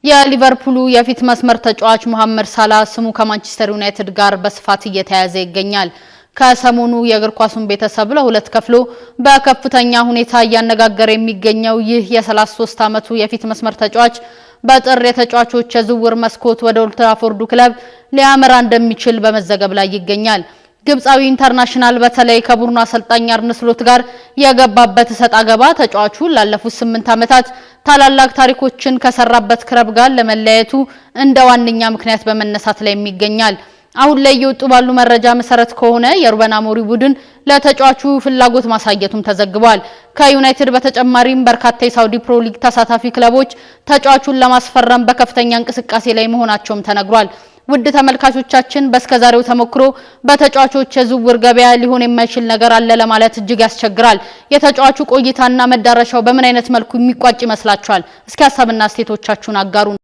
የሊቨርፑሉ የፊት መስመር ተጫዋች መሐመድ ሳላህ ስሙ ከማንቸስተር ዩናይትድ ጋር በስፋት እየተያዘ ይገኛል። ከሰሞኑ የእግር ኳሱን ቤተሰብ ለሁለት ከፍሎ በከፍተኛ ሁኔታ እያነጋገረ የሚገኘው ይህ የ33 ዓመቱ የፊት መስመር ተጫዋች በጥር የተጫዋቾች የዝውውር መስኮት ወደ ኦልድ ትራፎርዱ ክለብ ሊያመራ እንደሚችል በመዘገብ ላይ ይገኛል። ግብጻዊ ኢንተርናሽናል በተለይ ከቡድኑ አሰልጣኝ አርነ ስሎት ጋር የገባበት ሰጣ ገባ ተጫዋቹ ላለፉት 8 ዓመታት ታላላቅ ታሪኮችን ከሰራበት ክለብ ጋር ለመለያየቱ እንደ ዋነኛ ምክንያት በመነሳት ላይ ይገኛል። አሁን ላይ የወጡ ባሉ መረጃ መሰረት ከሆነ የሩበን አሞሪም ቡድን ለተጫዋቹ ፍላጎት ማሳየቱም ተዘግቧል። ከዩናይትድ በተጨማሪም በርካታ የሳውዲ ፕሮ ሊግ ተሳታፊ ክለቦች ተጫዋቹን ለማስፈረም በከፍተኛ እንቅስቃሴ ላይ መሆናቸውም ተነግሯል። ውድ ተመልካቾቻችን በስከዛሬው ተሞክሮ በተጫዋቾች የዝውውር ገበያ ሊሆን የማይችል ነገር አለ ለማለት እጅግ ያስቸግራል። የተጫዋቹ ቆይታና መዳረሻው በምን አይነት መልኩ የሚቋጭ ይመስላችኋል? እስኪ ሐሳብና አስተያየቶቻችሁን አጋሩን።